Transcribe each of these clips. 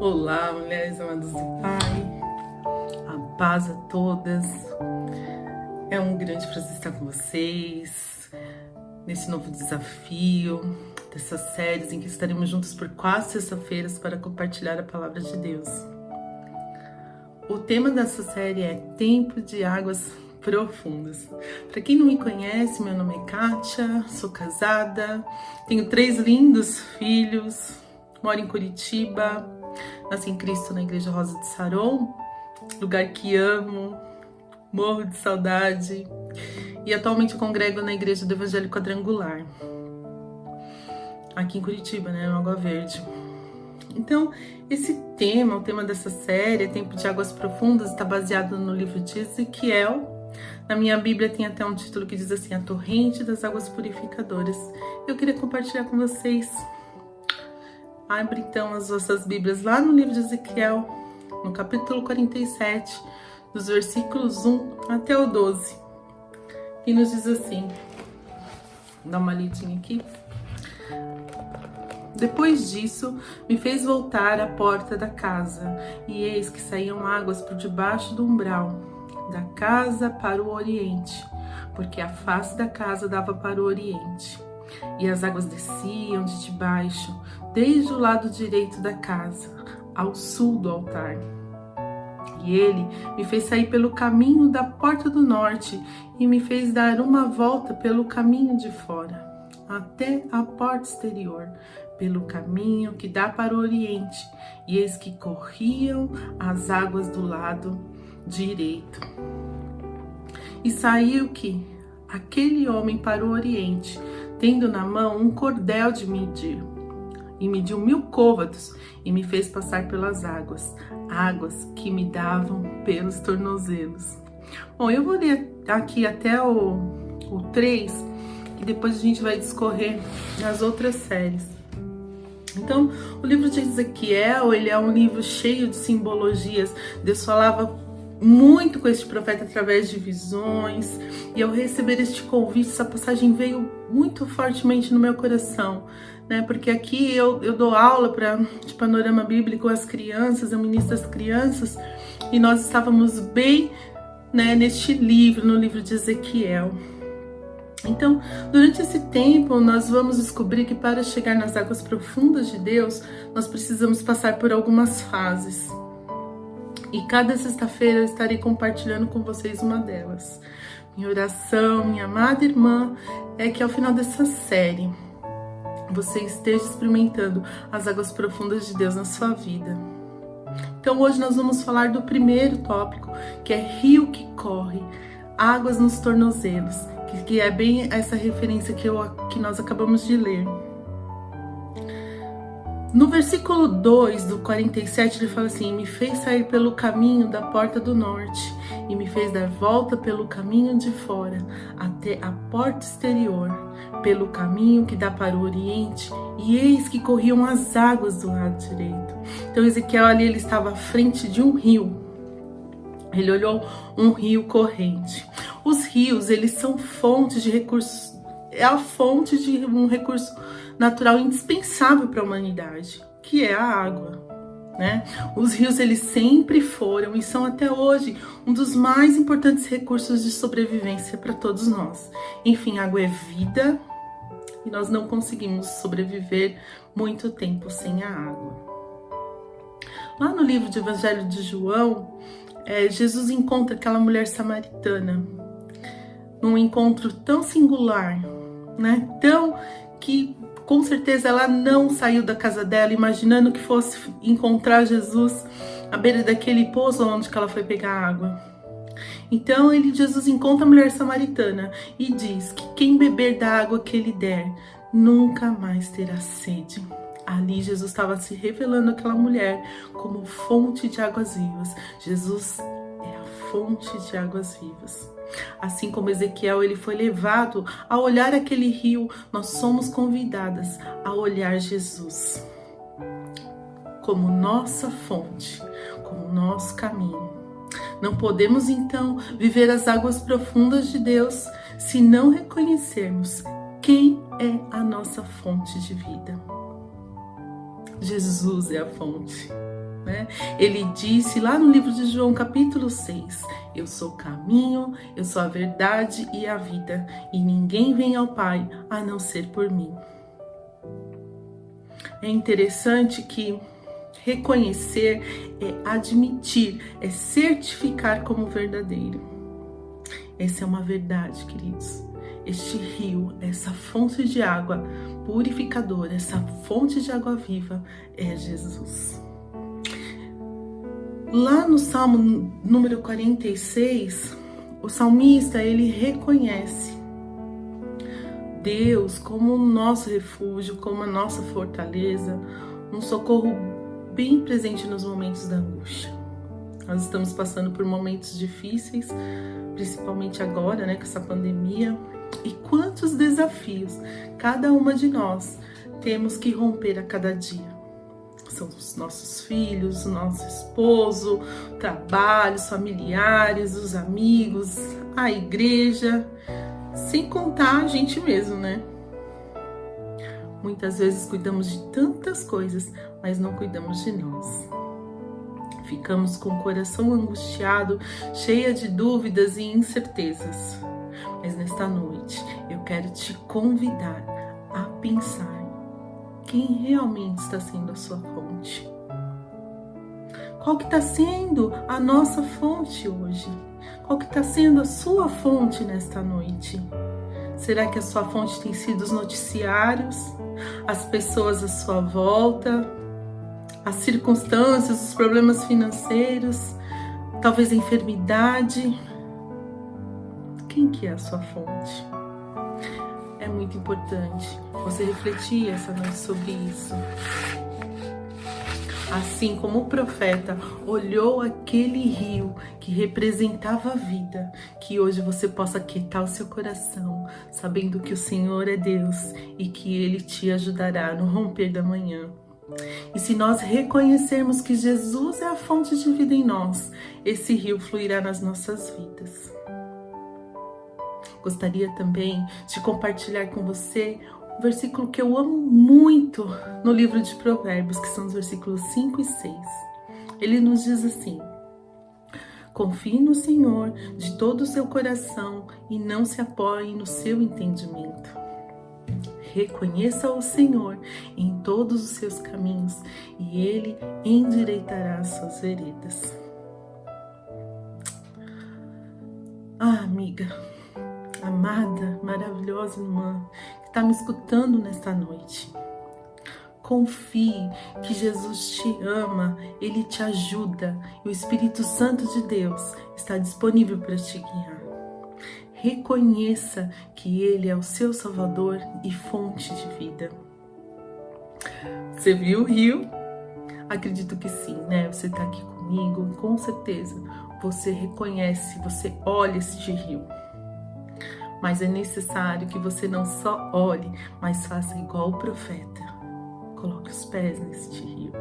Olá, mulheres amadas do Pai, a paz a todas. É um grande prazer estar com vocês nesse novo desafio, dessas séries em que estaremos juntos por 4 sextas-feiras para compartilhar a palavra de Deus. O tema dessa série é Tempo de Águas Profundas. Para quem não me conhece, meu nome é Kátia, sou casada, tenho 3 lindos filhos, moro em Curitiba, nasci em Cristo na Igreja Rosa de Saron, lugar que amo, morro de saudade, e atualmente congrego na Igreja do Evangelho Quadrangular, aqui em Curitiba, né, no Água Verde. Então, esse tema, o tema dessa série, Tempo de Águas Profundas, está baseado no livro de Ezequiel. Na minha Bíblia tem até um título que diz assim, A Torrente das Águas Purificadoras. Eu queria compartilhar com vocês. Abre então as vossas Bíblias lá no livro de Ezequiel, no capítulo 47, dos versículos 1 até o 12. E nos diz assim, dá uma lidinha aqui. Depois disso, me fez voltar à porta da casa, e eis que saíam águas por debaixo do umbral, da casa para o oriente, porque a face da casa dava para o oriente. E as águas desciam de debaixo, desde o lado direito da casa, ao sul do altar. E ele me fez sair pelo caminho da porta do norte, e me fez dar uma volta pelo caminho de fora, até a porta exterior, pelo caminho que dá para o oriente, e eis que corriam as águas do lado direito. E saiu que aquele homem para o oriente, tendo na mão um cordel de medir, e mediu 1000 côvados, e me fez passar pelas águas, águas que me davam pelos tornozelos. Bom, eu vou ler aqui até o 3, e depois a gente vai discorrer nas outras séries. Então, o livro de Ezequiel, ele é um livro cheio de simbologias. Deus falava muito com este profeta através de visões, e ao receber este convite, essa passagem veio muito fortemente no meu coração, né? Porque aqui eu dou aula de panorama bíblico às crianças, eu ministro às crianças, e nós estávamos bem, né, neste livro, no livro de Ezequiel. Então, durante esse tempo, nós vamos descobrir que para chegar nas águas profundas de Deus, nós precisamos passar por algumas fases. E cada sexta-feira eu estarei compartilhando com vocês uma delas. Minha oração, minha amada irmã, é que ao final dessa série, você esteja experimentando as águas profundas de Deus na sua vida. Então hoje nós vamos falar do primeiro tópico, que é rio que corre, águas nos tornozelos, que é bem essa referência que nós acabamos de ler. No versículo 2 do 47, ele fala assim, me fez sair pelo caminho da porta do norte, e me fez dar volta pelo caminho de fora, até a porta exterior, pelo caminho que dá para o oriente, e eis que corriam as águas do lado direito. Então Ezequiel ali, ele estava à frente de um rio. Ele olhou um rio corrente. Os rios, eles são fontes de recursos, é a fonte de um recurso natural indispensável para a humanidade, que é a água, né? Os rios, eles sempre foram e são até hoje um dos mais importantes recursos de sobrevivência para todos nós. Enfim, água é vida e nós não conseguimos sobreviver muito tempo sem a água. Lá no livro do Evangelho de João, Jesus encontra aquela mulher samaritana num encontro tão singular, né? Tão que com certeza ela não saiu da casa dela imaginando que fosse encontrar Jesus à beira daquele poço onde ela foi pegar água. Então Jesus encontra a mulher samaritana e diz que quem beber da água que ele der nunca mais terá sede. Ali Jesus estava se revelando àquela mulher como fonte de águas vivas. Jesus é a fonte de águas vivas. Assim como Ezequiel, ele foi levado a olhar aquele rio, nós somos convidadas a olhar Jesus como nossa fonte, como nosso caminho. Não podemos então viver as águas profundas de Deus se não reconhecermos quem é a nossa fonte de vida. Jesus é a fonte. né? Ele disse lá no livro de João, capítulo 6, eu sou o caminho, eu sou a verdade e a vida, e ninguém vem ao Pai a não ser por mim. É interessante que reconhecer é admitir, é certificar como verdadeiro. Essa é uma verdade, queridos. Este rio, essa fonte de água purificadora, essa fonte de água viva é Jesus. Lá no Salmo número 46, o salmista, ele reconhece Deus como o nosso refúgio, como a nossa fortaleza, um socorro bem presente nos momentos da angústia. Nós estamos passando por momentos difíceis, principalmente agora, né, com essa pandemia. E quantos desafios cada uma de nós temos que romper a cada dia. São os nossos filhos, o nosso esposo, o trabalho, os familiares, os amigos, a igreja, sem contar a gente mesmo, né? Muitas vezes cuidamos de tantas coisas, mas não cuidamos de nós. Ficamos com o coração angustiado, cheia de dúvidas e incertezas. Mas nesta noite, eu quero te convidar a pensar quem realmente está sendo a sua fonte. Qual que está sendo a nossa fonte hoje? Qual que está sendo a sua fonte nesta noite? Será que a sua fonte tem sido os noticiários, as pessoas à sua volta, as circunstâncias, os problemas financeiros, talvez a enfermidade? Quem que é a sua fonte? É muito importante você refletir essa noite sobre isso. Assim como o profeta olhou aquele rio que representava a vida, que hoje você possa aquietar o seu coração, sabendo que o Senhor é Deus e que Ele te ajudará no romper da manhã. E se nós reconhecermos que Jesus é a fonte de vida em nós, esse rio fluirá nas nossas vidas. Gostaria também de compartilhar com você um versículo que eu amo muito no livro de Provérbios, que são os versículos 5 e 6. Ele nos diz assim: confie no Senhor de todo o seu coração e não se apoie no seu entendimento. Reconheça o Senhor em todos os seus caminhos e Ele endireitará as suas veredas. Ah, amiga, amada, maravilhosa irmã, que está me escutando nesta noite. Confie que Jesus te ama, Ele te ajuda e o Espírito Santo de Deus está disponível para te guiar. Reconheça que Ele é o seu Salvador e fonte de vida. Você viu o rio? Acredito que sim, né? Você está aqui comigo, com certeza. Você reconhece, você olha este rio. Mas é necessário que você não só olhe, mas faça igual o profeta. Coloque os pés neste rio.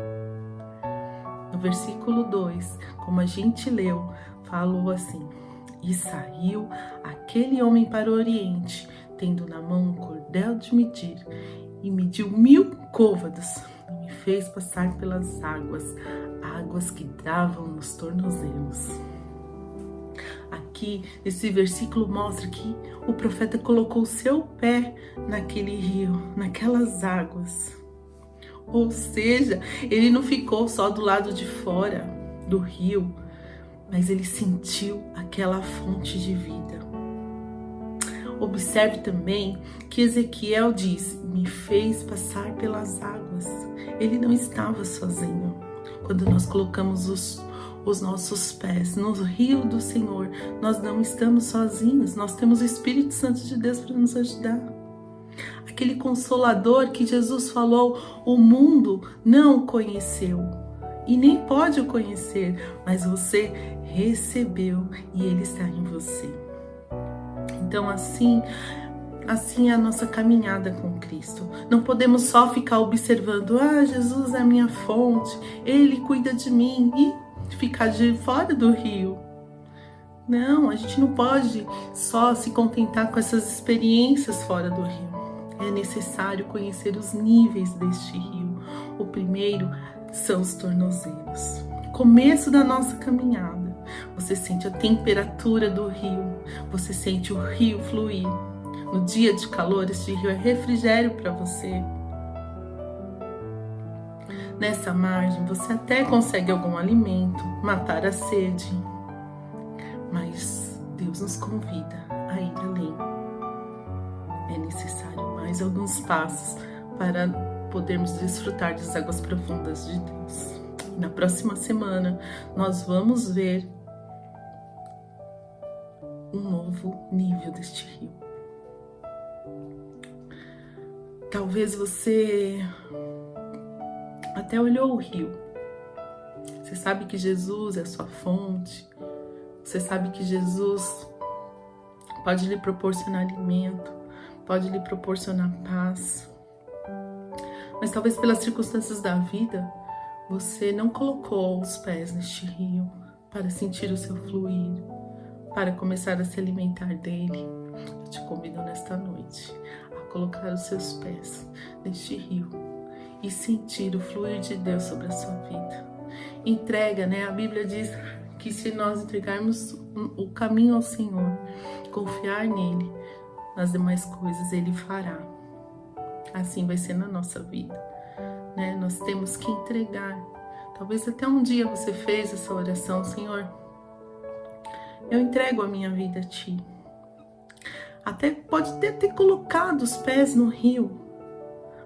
No versículo 2, como a gente leu, falou assim: e saiu aquele homem para o oriente, tendo na mão um cordel de medir, e mediu 1000 côvados, e me fez passar pelas águas, águas que davam nos tornozelos. Aqui, esse versículo mostra que o profeta colocou o seu pé naquele rio, naquelas águas. Ou seja, ele não ficou só do lado de fora do rio, mas ele sentiu aquela fonte de vida. Observe também que Ezequiel diz: me fez passar pelas águas. Ele não estava sozinho. Quando nós colocamos os nossos pés no rio do Senhor, nós não estamos sozinhos, nós temos o Espírito Santo de Deus para nos ajudar. Aquele Consolador que Jesus falou, o mundo não conheceu e nem pode o conhecer, mas você recebeu e Ele está em você. Então assim é a nossa caminhada com Cristo. Não podemos só ficar observando: Jesus é a minha fonte, Ele cuida de mim, e ficar de fora do rio. Não, a gente não pode só se contentar com essas experiências fora do rio. É necessário conhecer os níveis deste rio. O primeiro são os tornozelos. Começo da nossa caminhada, você sente a temperatura do rio, você sente o rio fluir. No dia de calor, este rio é refrigério para você. Nessa margem, você até consegue algum alimento, matar a sede. Mas Deus nos convida a ir além. É necessário mais alguns passos para podermos desfrutar das águas profundas de Deus. Na próxima semana, nós vamos ver um novo nível deste rio. Talvez você até olhou o rio. Você sabe que Jesus é a sua fonte. Você sabe que Jesus pode lhe proporcionar alimento, pode lhe proporcionar paz. Mas talvez pelas circunstâncias da vida, você não colocou os pés neste rio para sentir o seu fluir, para começar a se alimentar dele. Eu te convido nesta noite a colocar os seus pés neste rio e sentir o fluir de Deus sobre a sua vida. Entrega, né? A Bíblia diz que se nós entregarmos o caminho ao Senhor, confiar nele, nas demais coisas ele fará. Assim vai ser na nossa vida, né? Nós temos que entregar. Talvez até um dia você fez essa oração: Senhor, eu entrego a minha vida a Ti. Até pode ter colocado os pés no rio,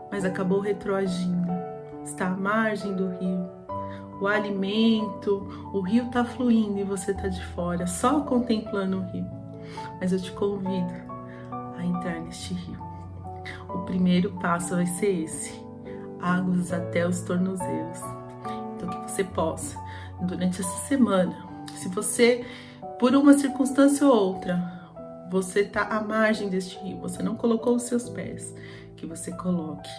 mas acabou retroagindo. Está à margem do rio. O alimento, o rio está fluindo e você está de fora, só contemplando o rio. Mas eu te convido a entrar neste rio. O primeiro passo vai ser esse: águas até os tornozelos. Então que você possa, durante essa semana, se você, por uma circunstância ou outra, você está à margem deste rio, você não colocou os seus pés, que você coloque.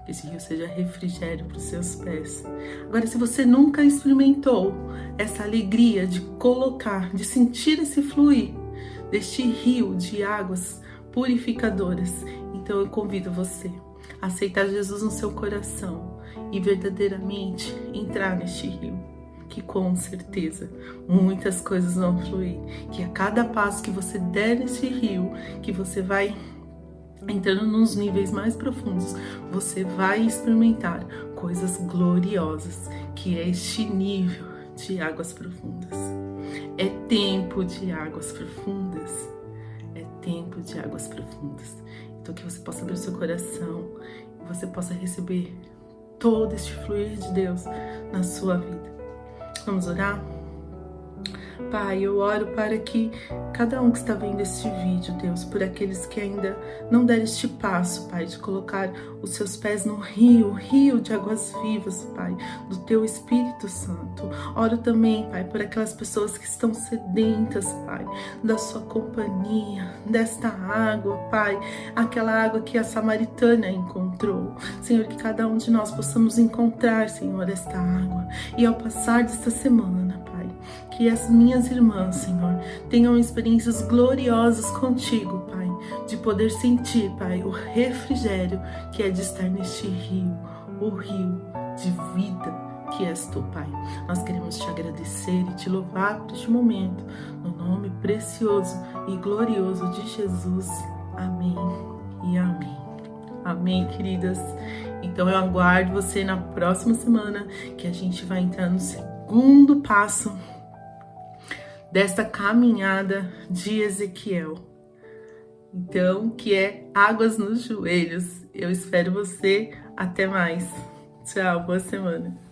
Que esse rio seja refrigério para os seus pés. Agora, se você nunca experimentou essa alegria de colocar, de sentir esse fluir deste rio de águas purificadoras, então eu convido você a aceitar Jesus no seu coração e verdadeiramente entrar neste rio, que com certeza muitas coisas vão fluir, que a cada passo que você der nesse rio, que você vai entrando nos níveis mais profundos, você vai experimentar coisas gloriosas, que é este nível de águas profundas. É tempo de águas profundas. É tempo de águas profundas. Então que você possa abrir o seu coração e você possa receber todo este fluir de Deus na sua vida. Vamos orar? Pai, eu oro para que cada um que está vendo este vídeo, Deus, por aqueles que ainda não deram este passo, Pai, de colocar os seus pés no rio de águas vivas, Pai, do Teu Espírito Santo. Oro também, Pai, por aquelas pessoas que estão sedentas, Pai, da Sua companhia, desta água, Pai, aquela água que a samaritana encontrou. Senhor, que cada um de nós possamos encontrar, Senhor, esta água. E ao passar desta semana, Pai, que as minhas irmãs, Senhor, tenham experiências gloriosas contigo, Pai, de poder sentir, Pai, o refrigério que é de estar neste rio, o rio de vida que és Tu, Pai. Nós queremos Te agradecer e Te louvar por este momento, no nome precioso e glorioso de Jesus. Amém e amém. Amém, queridas. Então eu aguardo você na próxima semana, que a gente vai entrar no segundo passo desta caminhada de Ezequiel. Então, que é águas nos joelhos. Eu espero você. Até mais. Tchau, boa semana.